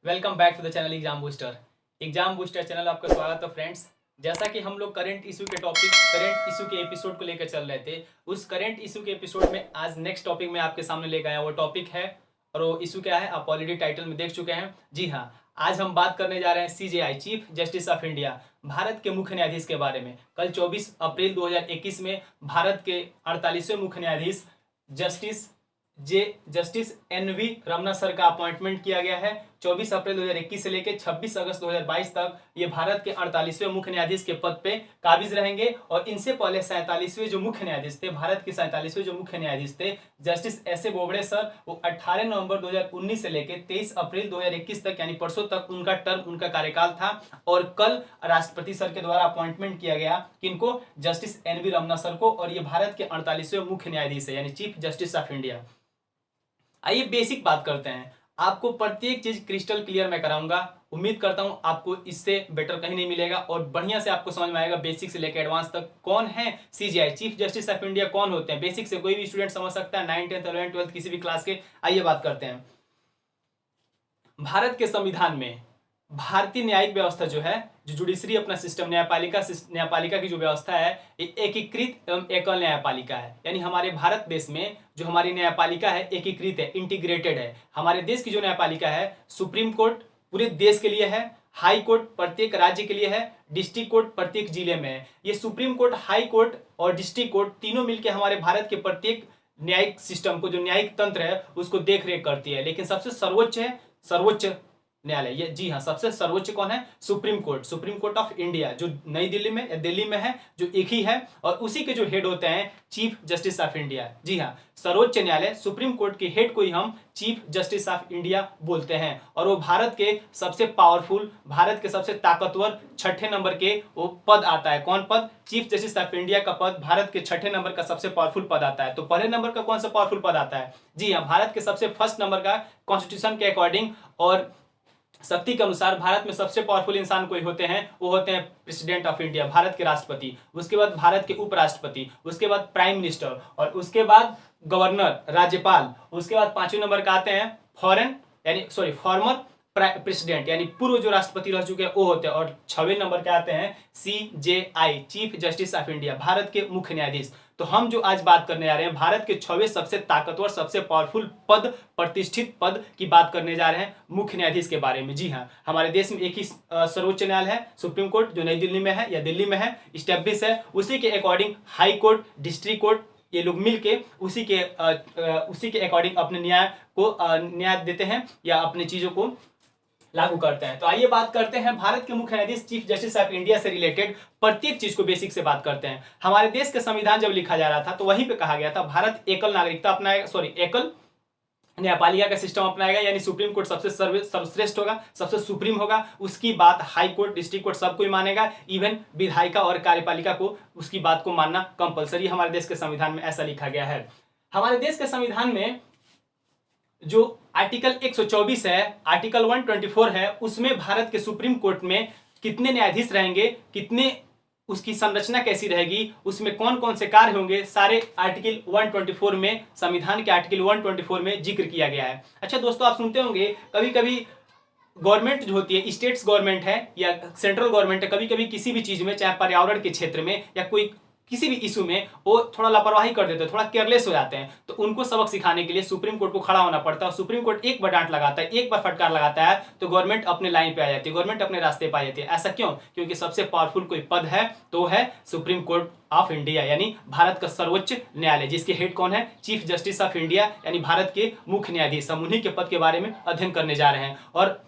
Welcome back to the channel exam booster channel आपका स्वागत है फ्रेंड्स। जैसा कि हम लोग करंट इशू के एपिसोड को लेकर चल रहे थे, उस करंट इशू के एपिसोड में आज नेक्स्ट टॉपिक मैं आपके सामने लेकर आया। वो टॉपिक है और वो इशू क्या है आप ऑलरेडी टाइटल में देख चुके हैं। जी हाँ, आज हम बात करने जा रहे हैं CJI chief justice of India, Bharat के मुख्य न्यायाधीश के बारे में। कल 24 अप्रैल 2021 में भारत के 48वें मुख्य न्यायाधीश जस्टिस एन.वी. रमना सर का अपॉइंटमेंट किया गया है। 24 अप्रैल 2021 से लेकर 26 अगस्त 2022 तक ये भारत के 48वें मुख्य न्यायाधीश के पद पे काबिज रहेंगे। और इनसे पहले 47वें जो मुख्य न्यायाधीश थे, भारत के 47वें जो मुख्य न्यायाधीश थे जस्टिस एस.ए. बोबड़े सर, वो 18 नवंबर 2019 से लेकर 23 अप्रैल 2021 तक यानी परसों तक उनका कार्यकाल था। और कल राष्ट्रपति सर के द्वारा अपॉइंटमेंट किया गया किनको, जस्टिस एन.वी. रमना सर को। और ये भारत के 48वें मुख्य न्यायाधीश है यानी चीफ जस्टिस ऑफ इंडिया। आइए बेसिक बात करते हैं। आपको प्रत्येक चीज क्रिस्टल क्लियर मैं कराऊंगा। उम्मीद करता हूं आपको इससे बेटर कहीं नहीं मिलेगा और बढ़िया से आपको समझ में आएगा बेसिक से लेकर एडवांस तक। कौन है CGI chief justice of India, कौन होते हैं, बेसिक से कोई भी स्टूडेंट समझ सकता है, 9th 10th 11th 12th किसी भी क्लास के। आइए बात करते हैं। भारत के संविधान में भारतीय न्यायिक व्यवस्था जो है, जो जुडिशरी अपना सिस्टम, न्यायपालिका की जो व्यवस्था है, ये एकीकृत एवं एकल न्यायपालिका है। यानी हमारे भारत देश में जो हमारी न्यायपालिका है एकीकृत है, इंटीग्रेटेड है। हमारे देश की जो न्यायपालिका है, सुप्रीम कोर्ट पूरे देश के लिए है, हाई कोर्ट प्रत्येक राज्य के लिए है, डिस्ट्रिक्ट कोर्ट प्रत्येक जिले में है। ये सुप्रीम कोर्ट, हाई कोर्ट और डिस्ट्रिक्ट कोर्ट तीनों मिलकर हमारे भारत के प्रत्येक न्यायिक सिस्टम को, जो न्यायिक तंत्र है उसको देख रेख करती है। लेकिन सबसे सर्वोच्च है सर्वोच्च न्यायालय। ये जी हाँ, सबसे सर्वोच्च कौन है? सुप्रीम कोर्ट ऑफ इंडिया, जो नई दिल्ली में है, जो एक ही है। और उसी के जो हेड होते हैं चीफ जस्टिस ऑफ इंडिया। जी हाँ, सर्वोच्च न्यायालय सुप्रीम कोर्ट के हेड को ही हम चीफ जस्टिस ऑफ इंडिया बोलते हैं। और वो भारत के सबसे पावरफुल, भारत के सबसे ताकतवर 6ठे नंबर के वो पद आता है। कौन पद? चीफ जस्टिस ऑफ इंडिया का पद भारत के 6ठे नंबर का सबसे पावरफुल पद आता है। तो पहले नंबर का कौन सा पावरफुल पद आता है? जी हाँ, भारत के सबसे फर्स्ट नंबर का कॉन्स्टिट्यूशन के अकॉर्डिंग और शक्ति के अनुसार भारत में सबसे पावरफुल इंसान कोई होते हैं, वो होते हैं प्रेसिडेंट ऑफ इंडिया, भारत के राष्ट्रपति। उसके बाद भारत के उपराष्ट्रपति, उसके बाद प्राइम मिनिस्टर, और उसके बाद गवर्नर, राज्यपाल। उसके बाद 5वें नंबर का आते हैं फॉर्मर प्रेसिडेंट, यानी पूर्व जो राष्ट्रपति रह चुके हैं वो होते हैं। और 6वें नंबर के आते हैं CJI, chief justice of India, Bharat के मुख्य न्यायाधीश। तो हम जो आज बात करने जा रहे हैं भारत के 6वें सबसे ताकतवर, सबसे पावरफुल पद, प्रतिष्ठित पद की बात करने जा रहे हैं, मुख्य न्यायाधीश के बारे में। जी हाँ, हमारे देश में एक ही सर्वोच्च न्यायालय है, सुप्रीम कोर्ट, जो नई दिल्ली में है या दिल्ली में है, स्टेब्लिश है। उसी के according high court, district court, ये लोग मिलके उसी के अकॉर्डिंग अपने न्याय देते हैं या अपनी चीजों को लागू करते हैं। तो आइए बात करते हैं भारत के मुख्य न्यायाधीश चीफ जस्टिस ऑफ इंडिया से रिलेटेड प्रत्येक चीज को बेसिक से बात करते हैं। हमारे देश के संविधान जब लिखा जा रहा था तो वहीं पे कहा गया था भारत एकल नागरिकता अपनाएगा, एकल न्यायपालिका का सिस्टम अपनाएगा। यानी सुप्रीम कोर्ट सबसे सर्वश्रेष्ठ होगा, सबसे सुप्रीम होगा। उसकी बात हाई कोर्ट, डिस्ट्रिक्ट कोर्ट सबको ही मानेगा। इवन विधायिका और कार्यपालिका को उसकी बात को मानना कंपलसरी। हमारे देश के संविधान में ऐसा लिखा गया है। हमारे देश के संविधान में जो आर्टिकल 124 है, आर्टिकल 124 है, उसमें भारत के सुप्रीम कोर्ट में कितने न्यायाधीश रहेंगे, कितने, उसकी संरचना कैसी रहेगी, उसमें कौन कौन से कार्य होंगे, सारे आर्टिकल 124 में, संविधान के आर्टिकल 124 में जिक्र किया गया है। अच्छा दोस्तों, आप सुनते होंगे कभी कभी गवर्नमेंट जो होती है, स्टेट्स गवर्नमेंट है या सेंट्रल गवर्नमेंट है, कभी कभी किसी भी चीज में, चाहे पर्यावरण के क्षेत्र में या कोई किसी भी इशू में, वो थोड़ा लापरवाही कर देते हैं, थोड़ा केयरलेस हो जाते हैं। तो उनको सबक सिखाने के लिए सुप्रीम कोर्ट को खड़ा होना पड़ता है। सुप्रीम कोर्ट एक बार डांट लगाता है, एक बार फटकार लगाता है, तो गवर्नमेंट अपने लाइन पे आ जाती है, गवर्नमेंट अपने रास्ते पे आ जाती है। ऐसा क्यों? क्योंकि सबसे पावरफुल कोई पद है तो है सुप्रीम कोर्ट ऑफ इंडिया, यानी भारत का सर्वोच्च न्यायालय, जिसके हेड कौन है? चीफ जस्टिस ऑफ इंडिया, यानी भारत के मुख्य न्यायाधीश। हम उन्हीं के पद के बारे में अध्ययन करने जा रहे हैं। और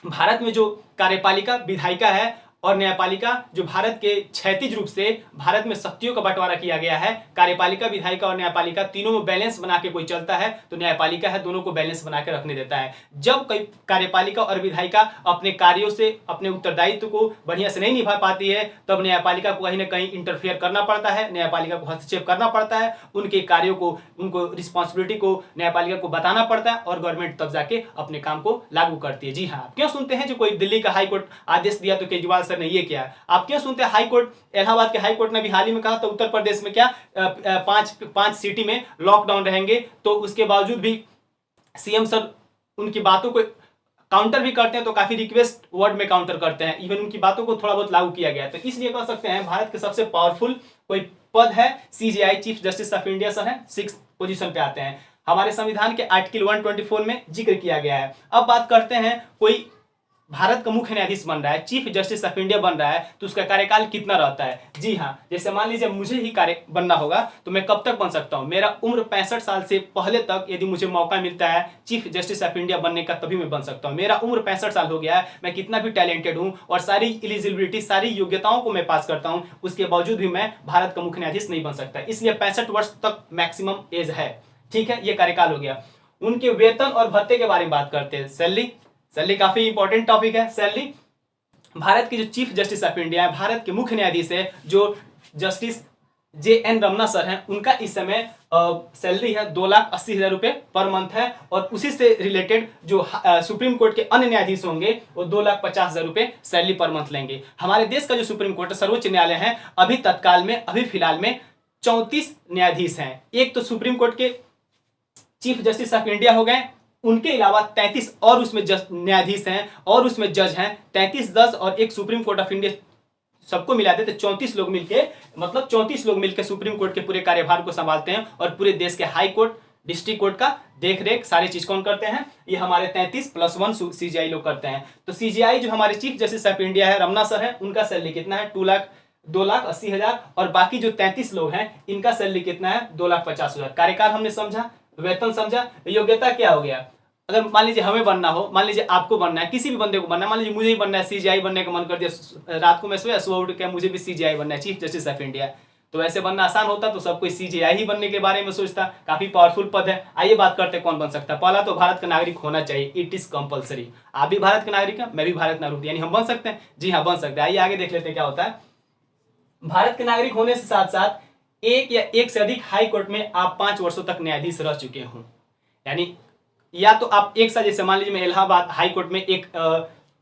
भारत में जो कार्यपालिका, विधायिका है और न्यायपालिका, जो भारत के क्षैतिज रूप से भारत में शक्तियों का बंटवारा किया गया है, कार्यपालिका, विधायिका और न्यायपालिका तीनों में बैलेंस बना के कोई चलता है तो न्यायपालिका है, दोनों को बैलेंस बना के रखने देता है। जब कई कार्यपालिका और विधायिका अपने कार्यों से, अपने उत्तरदायित्व को बढ़िया से नहीं निभा पाती है, तब न्यायपालिका को कहीं ना कहीं इंटरफेयर करना पड़ता है, न्यायपालिका को हस्तक्षेप करना पड़ता है, उनके कार्यों को, उनको रिस्पॉन्सिबिलिटी को न्यायपालिका को बताना पड़ता है, और गवर्नमेंट तब जाके अपने काम को लागू करती है। जी हाँ, क्यों सुनते हैं जो कोई दिल्ली का हाई कोर्ट आदेश दिया तो केजरीवाल सर ने ये किया। आप क्यों सुनते हैं हाई कोर्ट, इलाहाबाद के हाई कोर्ट ने भी हाल ही में कहा था उत्तर प्रदेश में क्या पांच सिटी में लॉकडाउन रहेंगे, तो उसके बावजूद भी सीएम सर उनकी बातों को काउंटर भी करते हैं तो काफी रिक्वेस्ट वर्ड में काउंटर करते हैं, इवन उनकी बातों को थोड़ा बहुत लागू किया गया है। तो इसलिए कह सकते हैं भारत के सबसे पावरफुल कोई पद है CJI, chief justice of India sir है, 6 पोजीशन पे आते हैं। हमारे संविधान के आर्टिकल 124 में जिक्र किया गया है। अब बात करते हैं कोई भारत का मुख्य न्यायाधीश बन रहा है, चीफ जस्टिस ऑफ इंडिया बन रहा है, तो उसका कार्यकाल कितना रहता है। जी हाँ, जैसे मान लीजिए मुझे ही कार्य बनना होगा तो मैं कब तक बन सकता हूँ, मेरा उम्र 65 साल से पहले तक यदि मुझे मौका मिलता है चीफ जस्टिस ऑफ इंडिया बनने का तभी मैं बन सकता हूँ। मेरा उम्र 65 साल हो गया है, मैं कितना भी टैलेंटेड हूँ और सारी एलिजिबिलिटी, सारी योग्यताओं को मैं पास करता हूँ, उसके बावजूद भी मैं भारत का मुख्य न्यायाधीश नहीं बन सकता। इसलिए 65 वर्ष तक मैक्सिमम एज है। ठीक है, ये कार्यकाल हो गया। उनके वेतन और भत्ते के बारे में बात करते हैं। सैलरी काफी इंपॉर्टेंट टॉपिक है। सैलरी, भारत के जो चीफ जस्टिस ऑफ इंडिया है, भारत के मुख्य न्यायाधीश है जो जस्टिस JN रमन्ना सर हैं, उनका इस समय सैलरी है 2,80,000 रुपए पर मंथ है। और उसी से रिलेटेड जो सुप्रीम कोर्ट के अन्य न्यायाधीश होंगे वो 2,50,000 रुपए सैलरी पर मंथ लेंगे। हमारे देश का जो सुप्रीम कोर्ट सर्वोच्च न्यायालय है, अभी तत्काल में, अभी फिलहाल में 34 न्यायाधीश हैं। एक तो सुप्रीम कोर्ट के चीफ जस्टिस ऑफ इंडिया हो गए, उनके अलावा 33 और उसमें न्यायाधीश हैं और उसमें जज हैं। 33, 10 और एक सुप्रीम कोर्ट ऑफ इंडिया, सबको मिला देते 34 लोग मिलके, मतलब 34 लोग मिलकर सुप्रीम कोर्ट के पूरे कार्यभार को संभालते हैं और पूरे देश के हाई कोर्ट, डिस्ट्रिक्ट कोर्ट का देख रेख सारी चीज कौन करते हैं, ये हमारे 33 + 1 सीजीआई लोग करते हैं। तो सीजीआई जो हमारे चीफ जस्टिस ऑफ इंडिया है, रमन्ना सर है, उनका सैलरी कितना है, 2,80,000। और बाकी जो 33 लोग हैं इनका सैलरी कितना है, 2,50,000। कार्यकाल हमने समझा, वेतन समझा, योग्यता क्या हो गया। अगर मान लीजिए हमें बनना हो, मान लीजिए आपको बनना है, किसी भी बंदे को बनना है, मान लीजिए मुझे ही बनना है, सीजीआई बनने का मन कर दिया, रात को मैं सोया, सुबह उठ के मुझे भी सीजीआई बनना है, चीफ जस्टिस ऑफ इंडिया। तो ऐसे बनना आसान होता तो सब कोई सीजीआई ही बनने के बारे में सोचता। काफी पावरफुल पद है। आइए बात करते हैं कौन बन सकता है। पहला तो भारत का नागरिक होना चाहिए, इट इज कंपलसरी। आप भी भारत के नागरिक हैं, मैं भी भारत का नागरिक, यानी हम बन सकते हैं। जी हाँ, बन सकते हैं। आइए आगे देख लेते हैं क्या होता है। भारत के नागरिक होने से साथ साथ एक या एक से अधिक हाई कोर्ट में आप 5 वर्षों तक न्यायाधीश रह चुके हों, यानी या तो आप एक साल, जैसे मान लीजिए मैं इलाहाबाद हाई कोर्ट में एक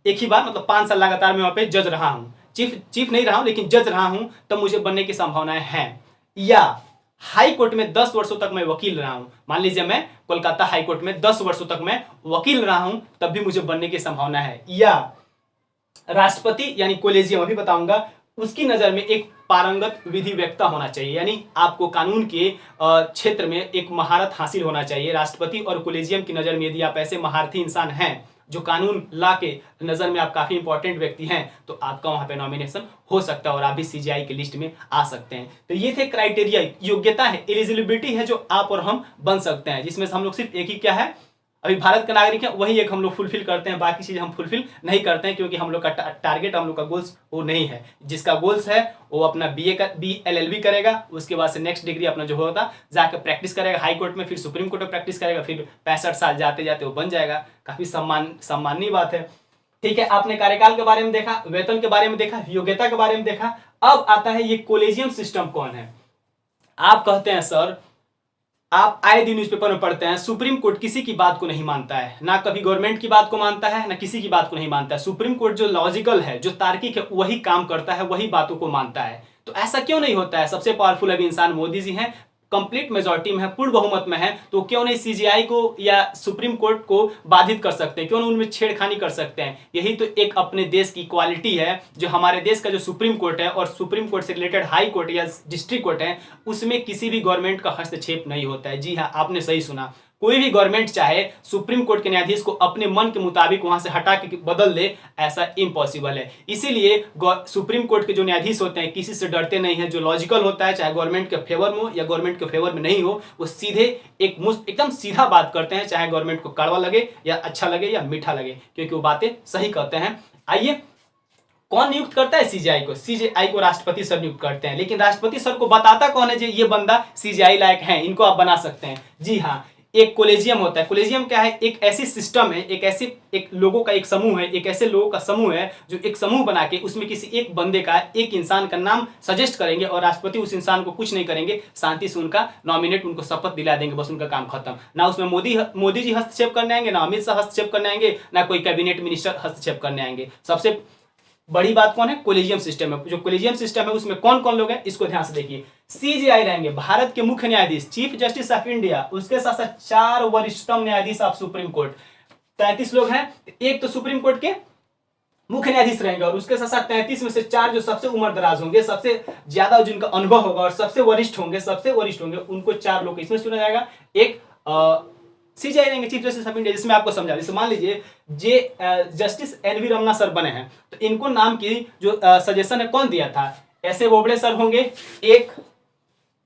ही बार, मतलब 5 साल लगातार मैं वहां पे जज रहा हूं, चीफ नहीं रहा हूं लेकिन जज रहा हूं, तब मुझे बनने की संभावनाएं हैं। या हाई कोर्ट में 10 वर्षों तक मैं वकील रहा हूं, मान लीजिए मैं कोलकाता हाई कोर्ट में 10 वर्षों तक मैं वकील रहा हूं, तब भी मुझे बनने की संभावना है। या राष्ट्रपति यानी कोलेजियम, अभी बताऊंगा, उसकी नजर में एक पारंगत विधि व्यक्ता होना चाहिए, यानी आपको कानून के क्षेत्र में एक महारत हासिल होना चाहिए। राष्ट्रपति और कोलेजियम की नजर में यदि आप ऐसे महारथी इंसान हैं जो कानून ला के नजर में आप काफी इंपॉर्टेंट व्यक्ति हैं, तो आपका वहां पे नॉमिनेशन हो सकता है और आप भी सीजीआई की लिस्ट में आ सकते हैं। तो ये थे क्राइटेरिया, योग्यता है, एलिजिबिलिटी है जो आप और हम बन सकते हैं, जिसमें से हम लोग सिर्फ एक ही क्या है, अभी भारत का नागरिक है, वही एक हम लोग फुलफिल करते हैं, बाकी चीज हम फुलफिल नहीं करते हैं, क्योंकि हम लोग का टारगेट, हम लोग का गोल्स वो नहीं है। जिसका गोल्स है वो अपना BLLB करेगा, उसके बाद से नेक्स्ट डिग्री अपना जो होता जाकर प्रैक्टिस करेगा हाई कोर्ट में, फिर सुप्रीम कोर्ट में प्रैक्टिस करेगा, फिर 65 साल जाते जाते वो बन जाएगा। काफी सम्माननीय बात है। ठीक है, आपने कार्यकाल के बारे में देखा, वेतन के बारे में देखा, योग्यता के बारे में देखा। अब आता है ये कोलेजियम सिस्टम कौन है। आप कहते हैं सर, आप आए दिन न्यूज़पेपर में पढ़ते हैं, सुप्रीम कोर्ट किसी की बात को नहीं मानता है, ना कभी गवर्नमेंट की बात को मानता है, ना किसी की बात को नहीं मानता है। सुप्रीम कोर्ट जो लॉजिकल है, जो तार्किक है, वही काम करता है, वही बातों को मानता है। तो ऐसा क्यों नहीं होता है। सबसे पावरफुल अभी इंसान मोदी जी हैं, कंप्लीट मेजॉरिटी में है, पूर्ण बहुमत में है, तो क्यों नहीं सीजीआई को या सुप्रीम कोर्ट को बाधित कर सकते हैं, क्यों नहीं उनमें छेड़खानी कर सकते हैं। यही तो एक अपने देश की क्वालिटी है, जो हमारे देश का जो सुप्रीम कोर्ट है और सुप्रीम कोर्ट से रिलेटेड हाई कोर्ट या डिस्ट्रिक्ट कोर्ट है, उसमें किसी भी गवर्नमेंट का हस्तक्षेप नहीं होता है। जी हाँ, आपने सही सुना, कोई भी गवर्नमेंट चाहे सुप्रीम कोर्ट के न्यायाधीश को अपने मन के मुताबिक वहां से हटा के बदल दे, ऐसा इम्पॉसिबल है। इसीलिए सुप्रीम कोर्ट के जो न्यायाधीश होते हैं किसी से डरते नहीं है, जो लॉजिकल होता है, चाहे गवर्नमेंट के फेवर में हो या गवर्नमेंट के फेवर में नहीं हो, वो सीधे एकदम सीधा बात करते हैं, चाहे गवर्नमेंट को कड़वा लगे या अच्छा लगे या मीठा लगे, क्योंकि वो बातें सही कहते हैं। आइए, कौन नियुक्त करता है सीजीआई को। सीजीआई को राष्ट्रपति सर नियुक्त करते हैं, लेकिन राष्ट्रपति सर को बताता कौन है, ये बंदा सीजीआई लायक है, इनको आप बना सकते हैं। जी हाँ, एक कोलेजियम होता है। कोलेजियम क्या है, एक ऐसी सिस्टम है, एक लोगों का एक समूह है, एक ऐसे लोगों का समूह है जो एक समूह बना के उसमें किसी एक बंदे का, एक इंसान का नाम सजेस्ट करेंगे और राष्ट्रपति उस इंसान को कुछ नहीं करेंगे, शांति से उनका नॉमिनेट, उनको शपथ दिला देंगे, बस उनका काम खत्म। ना उसमें मोदी जी हस्तक्षेप करने आएंगे, ना अमित शाह हस्तक्षेप करने आएंगे, ना कोई कैबिनेट मिनिस्टर हस्तक्षेप करने आएंगे। सबसे बड़ी बात कौन है, कोलेजियम सिस्टम है। जो कोलेजियम सिस्टम है उसमें कौन कौन लोग हैं, इसको ध्यान से देखिए। सीजीआई रहेंगे भारत के मुख्य न्यायाधीश, चीफ जस्टिस ऑफ इंडिया, उसके साथ साथ 4 वरिष्ठतम न्यायाधीश ऑफ सुप्रीम कोर्ट। 33 लोग हैं, एक तो सुप्रीम कोर्ट के मुख्य न्यायाधीश रहेंगे और उसके साथ साथ 33 में से 4 जो सबसे उम्र दराज होंगे, सबसे ज्यादा जिनका अनुभव होगा और सबसे वरिष्ठ होंगे उनको 4 लोग इसमें चुना जाएगा। एक सीजीआई रहेंगे, चीफ जस्टिस ऑफ इंडिया, जिसमें आपको समझा, जैसे मान लीजिए जस्टिस एनवी रमना सर बने हैं, तो इनको नाम की जो सजेशन है कौन दिया था, ऐसे बोबड़े सर होंगे। एक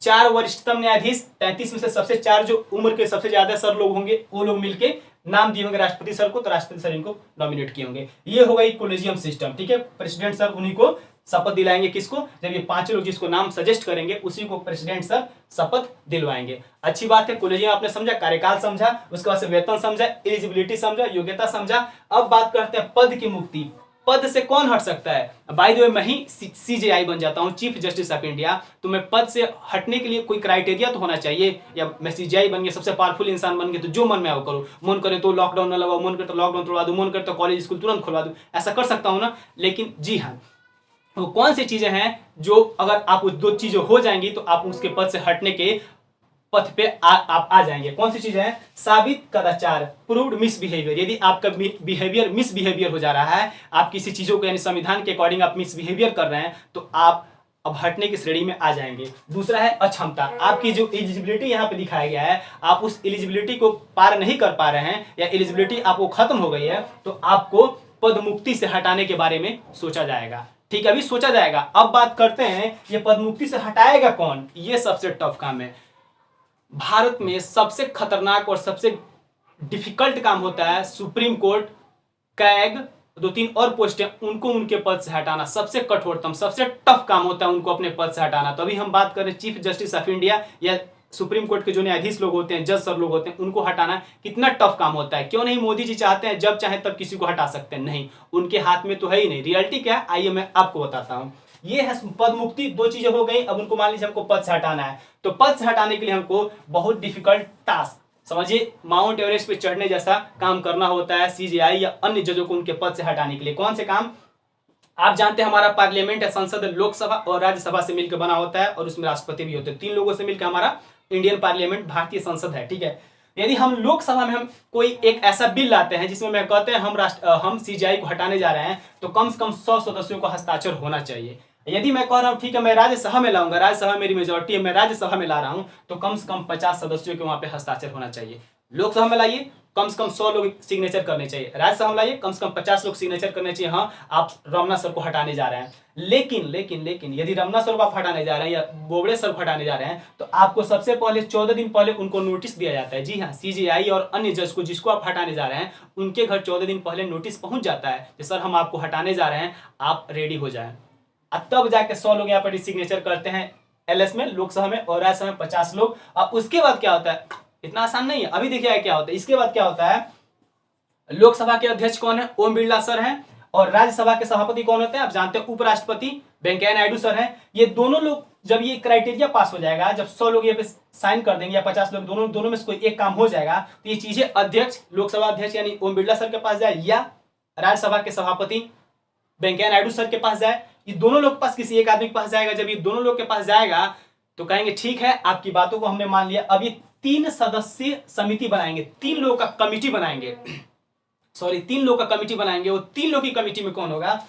4 वरिष्ठतम न्यायाधीश 33 में से सबसे 4 जो उम्र के सबसे ज्यादा सर लोग होंगे, वो लोग मिलके नाम दिए होंगे राष्ट्रपति सर को, तो राष्ट्रपति सर इनको नॉमिनेट किए होंगे। ये होगा एक कोलेजियम सिस्टम, ठीक है। प्रेसिडेंट सर उन्हीं को शपथ दिलाएंगे, किसको, जब ये 5 लोग जिसको नाम सजेस्ट करेंगे उसी को प्रेसिडेंट सर शपथ दिलवाएंगे। अच्छी बात है, कोलेजियम आपने समझा, कार्यकाल समझा, उसके बाद से वेतन समझा, एलिजिबिलिटी समझा, योग्यता समझा। अब बात करते हैं पद की मुक्ति। पद से कौन हट सकता है? बाय द वे मैं ही सीजेआई बन जाता हूं, चीफ जस्टिस ऑफ इंडिया, तो मैं पद से हटने के लिए कोई क्राइटेरिया तो होना चाहिए, या मैं सीजेआई बन गया, सबसे पावरफुल इंसान बन गया, तो जो मन में वो करूं, मन करे तो लॉकडाउन न लगाओ, मन करे तो लॉकडाउन तोड़वा दूं, मन करे तो कॉलेज स्कूल तुरंत खुलवा दूं, ऐसा कर सकता हूं ना। लेकिन जी हाँ, वो कौन सी चीजें हैं जो अगर आप उस 2 चीजें हो जाएंगी तो आप उसके पद से हटने के पथ पे आप आ जाएंगे। कौन सी चीजें हैं? साबित कदाचार, प्रूव्ड मिसबिहेवियर। यदि आपका बिहेवियर मिसबिहेवियर हो जा रहा है, आप किसी चीजों को यानी संविधान के अकॉर्डिंग आप मिसबिहेवियर कर रहे हैं, तो आप अब हटने की श्रेणी में आ जाएंगे। दूसरा है अक्षमता, आपकी जो एलिजिबिलिटी यहाँ पे दिखाया गया है, आप उस एलिजिबिलिटी को पार नहीं कर पा रहे हैं या एलिजिबिलिटी आपको खत्म हो गई है, तो आपको पद मुक्ति से हटाने के बारे में सोचा जाएगा। ठीक है, अभी सोचा जाएगा। अब बात करते हैं ये पद मुक्ति से हटाएगा कौन, ये सबसे टफ काम है। भारत में सबसे खतरनाक और सबसे डिफिकल्ट काम होता है सुप्रीम कोर्ट, कैग, 2-3 और पोस्टें, उनको उनके पद से हटाना सबसे कठोरतम, सबसे टफ काम होता है उनको अपने पद से हटाना। तो अभी हम बात कर रहे हैं चीफ जस्टिस ऑफ इंडिया या सुप्रीम कोर्ट के जो न्यायाधीश लोग होते हैं, जज सर लोग होते हैं, उनको हटाना कितना टफ काम होता है। क्यों नहीं मोदी जी चाहते हैं जब चाहे तब किसी को हटा सकते हैं? नहीं, उनके हाथ में तो है ही नहीं। रियलिटी क्या है, आइए मैं आपको बताता हूं। ये है पद मुक्ति, 2 चीजें हो गई। अब उनको मान लीजिए हमको पद से हटाना है, तो पद से हटाने के लिए हमको बहुत डिफिकल्ट टास्क, समझिए माउंट एवरेस्ट पे चढ़ने जैसा काम करना होता है सीजेआई या अन्य जजों को उनके पद से हटाने के लिए। कौन से काम? आप जानते हैं हमारा पार्लियामेंट है, संसद लोकसभा और राज्यसभा से मिलकर बना होता है और उसमें राष्ट्रपति भी होते हैं। 3 लोगों से मिलकर हमारा इंडियन पार्लियामेंट, भारतीय संसद है, ठीक है। यदि हम लोकसभा में हम कोई एक ऐसा बिल लाते हैं जिसमें मैं कहते हैं हम सीजेआई को हटाने जा रहे हैं, तो कम से कम 100 सदस्यों का हस्ताक्षर होना चाहिए। यदि मैं कह रहा हूं ठीक है मैं राज्यसभा में लाऊंगा, राज्यसभा मेरी मेजोरिटी है, मैं राज्यसभा में ला रहा हूं, तो कम से कम 50 सदस्यों के वहां पे हस्ताक्षर होना चाहिए। लोकसभा में लाइए, कम से कम 100 लोग सिग्नेचर करने चाहिए। राज्यसभा में लाइए, कम से कम 50 लोग सिग्नेचर करने चाहिए, हाँ आप रमना सर को हटाने जा रहे हैं। लेकिन यदि रमना सर को आप हटाने जा रहे हैं या बोबड़े सर को हटाने जा रहे हैं, तो आपको सबसे पहले 14 दिन पहले उनको नोटिस दिया जाता है। जी हाँ, सीजेआई और अन्य जज को जिसको आप हटाने जा रहे हैं, उनके घर 14 दिन पहले नोटिस पहुंच जाता है कि सर हम आपको हटाने जा रहे हैं, आप रेडी हो जाएं। तब जाके 100 लोग यहाँ पर सिग्नेचर करते हैं एलएस में, लोकसभा में, और राज्यसभा में 50 लोग। अब उसके बाद क्या होता है, इतना आसान नहीं है, अभी देखिए क्या होता है। इसके बाद क्या होता है, लोकसभा के अध्यक्ष कौन है? ओम बिरला सर हैं। और राज्यसभा के सभापति कौन होते हैं? आप जानते हैं उपराष्ट्रपति वेंकैया नायडू सर हैं। ये दोनों लोग जब ये क्राइटेरिया पास हो जाएगा, जब 100 लोग ये पे साइन कर देंगे या 50 लोग, दोनों में से कोई एक काम हो जाएगा, तो ये चीजें अध्यक्ष, लोकसभा अध्यक्ष यानी ओम बिरला सर के पास जाए या राज्यसभा के सभापति वेंकैया नायडू सर के पास जाए, ये दोनों लोग के पास किसी एक आदमी के पास जाएगा। जब ये दोनों लोग के पास जाएगा तो कहेंगे ठीक है आपकी बातों को हमने मान लिया। अब ये 3 सदस्यीय समिति बनाएंगे, 3 लोगों का कमिटी बनाएंगे, सॉरी 3 लोगों का कमिटी बनाएंगे। वो 3 लोगों की कमिटी में कौन होगा?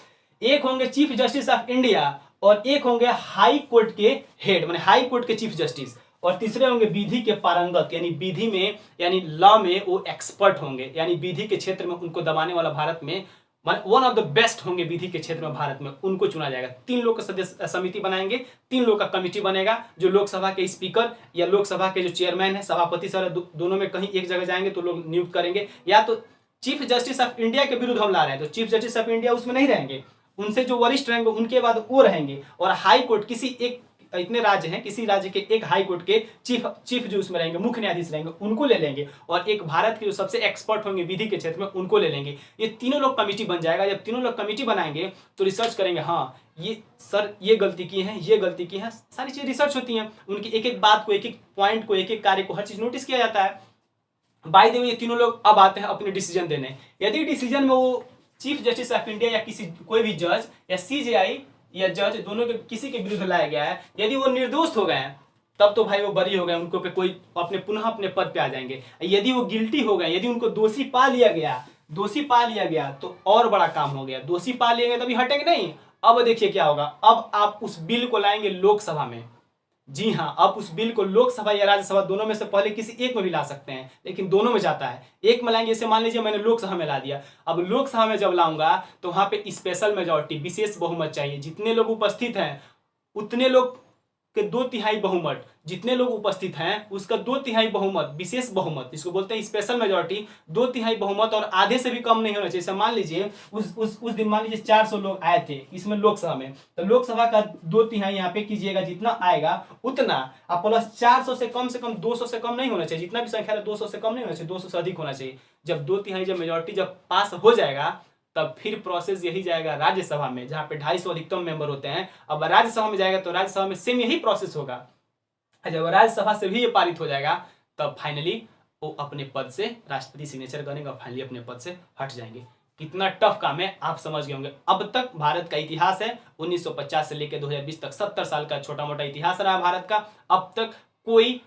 एक होंगे चीफ जस्टिस ऑफ इंडिया और एक होंगे हाई कोर्ट के हेड, माने हाई कोर्ट के चीफ जस्टिस, और तीसरे होंगे विधि के पारंगत, यानी विधि में यानी लॉ में वो एक्सपर्ट होंगे, यानी विधि के क्षेत्र में उनको दबाने वाला भारत में वन ऑफ द बेस्ट होंगे विधि के क्षेत्र में भारत में, उनको चुना जाएगा। 3 लोग का सदस्य समिति बनाएंगे, 3 लोग का कमिटी बनेगा, जो लोकसभा के स्पीकर या लोकसभा के जो चेयरमैन है, सभापति सर, दोनों में कहीं एक जगह जाएंगे तो लोग नियुक्त करेंगे। या तो चीफ जस्टिस ऑफ इंडिया के विरुद्ध हम ला रहे हैं तो चीफ जस्टिस ऑफ इंडिया उसमें नहीं रहेंगे, उनसे जो वरिष्ठ रहेंगे उनके बाद वो रहेंगे। और हाई कोर्ट किसी एक, इतने राज्य हैं, किसी राज्य के एक हाई कोर्ट के चीफ जो उसमें रहेंगे, मुख्य न्यायाधीश रहेंगे, उनको ले लेंगे, और एक भारत के जो सबसे एक्सपर्ट होंगे विधि के क्षेत्र में उनको ले लेंगे। ये तीनों लोग कमिटी बन जाएगा। जब तीनों लोग कमिटी बनाएंगे तो रिसर्च करेंगे, हाँ ये सर ये गलती की है, ये गलती की है, सारी चीज रिसर्च होती हैं, उनकी एक एक बात को, एक एक पॉइंट को, एक एक कार्य को, हर चीज नोटिस किया जाता है। बाय द वे ये तीनों लोग अब आते हैं अपने डिसीजन देने। यदि डिसीजन में वो चीफ जस्टिस ऑफ इंडिया या किसी कोई भी जज या सीजेआई या जज दोनों के किसी के विरुद्ध लाया गया है, यदि वो निर्दोष हो गए हैं तब तो भाई वो बरी हो गए, उनको पे कोई अपने पुनः अपने पद पे आ जाएंगे। यदि वो गिल्टी हो गए, यदि उनको दोषी पा लिया गया, दोषी पा लिया गया तो और बड़ा काम हो गया। दोषी पा लिया गया तभी हटेंगे नहीं। अब देखिए क्या होगा, अब आप उस बिल को लाएंगे लोकसभा में। जी हाँ, आप उस बिल को लोकसभा या राज्यसभा दोनों में से पहले किसी एक में भी ला सकते हैं, लेकिन दोनों में जाता है। एक में लाएंगे, जैसे मान लीजिए मैंने लोकसभा में ला दिया, अब लोकसभा में जब लाऊंगा तो वहां पे स्पेशल मेजोरिटी, विशेष बहुमत चाहिए। जितने लोग उपस्थित हैं उतने लोग के 2/3 बहुमत, जितने लोग उपस्थित हैं उसका 2/3 बहुमत, विशेष बहुमत इसको बोलते हैं, स्पेशल मेजोरिटी। 2/3 बहुमत और आधे से भी कम नहीं होना चाहिए। जैसे मान लीजिए उस दिन मान लीजिए 400 लोग आए थे इसमें लोकसभा में, तो लोकसभा का 2/3 यहाँ पे कीजिएगा, जितना आएगा उतना आप प्लस 400 से कम 200 से कम नहीं होना चाहिए। जितना भी संख्या है 200 से कम नहीं होना चाहिए, 200 से अधिक होना चाहिए। जब 2/3 जब मेजोरिटी जब पास हो जाएगा तब फिर प्रोसेस यही जाएगा राज्यसभा में, जहां पे 250 अधिकतम मेंबर होते हैं। अब राज्यसभा में जाएगा तो राज्यसभा में सेम यही प्रोसेस होगा। जब राज्यसभा से भी ये पारित हो जाएगा तब फाइनली वो अपने पद से, राष्ट्रपति सिग्नेचर करेंगे और फाइनली अपने पद से हट जाएंगे। कितना टफ काम है आप समझ गए होंगे। अब तक भारत का इतिहास है 1950 से लेकर 2020 तक 70 साल का छोटा मोटा इतिहास रहा भारत का। अब तक कोई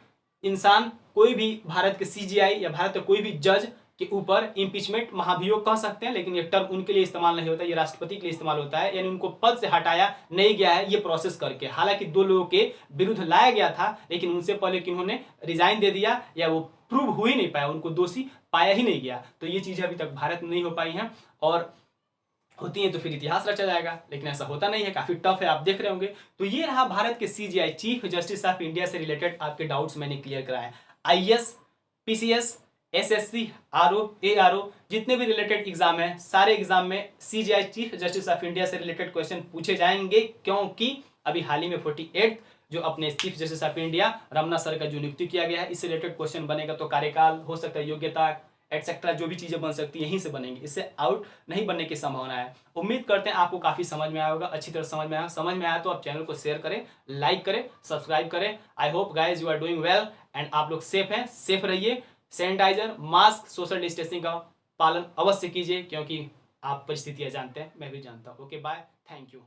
इंसान, कोई भी भारत के सीजीआई या भारत का कोई भी जज के ऊपर इम्पीचमेंट, महाभियोग कह सकते हैं, लेकिन ये टर्म उनके लिए इस्तेमाल नहीं होता, ये राष्ट्रपति के लिए इस्तेमाल होता है। यानी उनको पद से हटाया नहीं गया है ये प्रोसेस करके। हालांकि 2 लोगों के विरुद्ध लाया गया था, लेकिन उनसे पहले कि उन्होंने रिजाइन दे दिया या वो प्रूव हो ही नहीं पाया, उनको दोषी पाया ही नहीं गया। तो ये चीजें अभी तक भारत में नहीं हो पाई हैं, और होती है तो फिर इतिहास रचा जाएगा, लेकिन ऐसा होता नहीं है। काफी टफ है, आप देख रहे होंगे। तो ये रहा भारत के CGI, chief justice of India से रिलेटेड आपके डाउट्स मैंने क्लियर कराया। IAS, PCS, SSC, RO, ARO, जितने भी रिलेटेड एग्जाम है, सारे एग्जाम में CGI chief justice of India से रिलेटेड क्वेश्चन पूछे जाएंगे, क्योंकि अभी हाल ही में 48 जो अपने chief justice of India Ramana sir का जो नियुक्ति किया गया है, इससे रिलेटेड क्वेश्चन बनेगा। तो कार्यकाल हो सकता है, योग्यता एक्सेट्रा जो भी चीजें बन सकती है यहीं से बनेंगी, इससे आउट नहीं बनने की संभावना है। उम्मीद करते हैं आपको काफी समझ में आया होगा, अच्छी तरह समझ में आया तो आप चैनल को शेयर करें, लाइक करें, सब्सक्राइब करें। I hope guys you are doing well and आप लोग सेफ हैं, सेफ रहिए। सैनिटाइजर, मास्क, सोशल डिस्टेंसिंग का पालन अवश्य कीजिए, क्योंकि आप परिस्थितियां जानते हैं, मैं भी जानता हूं। Okay bye, thank you.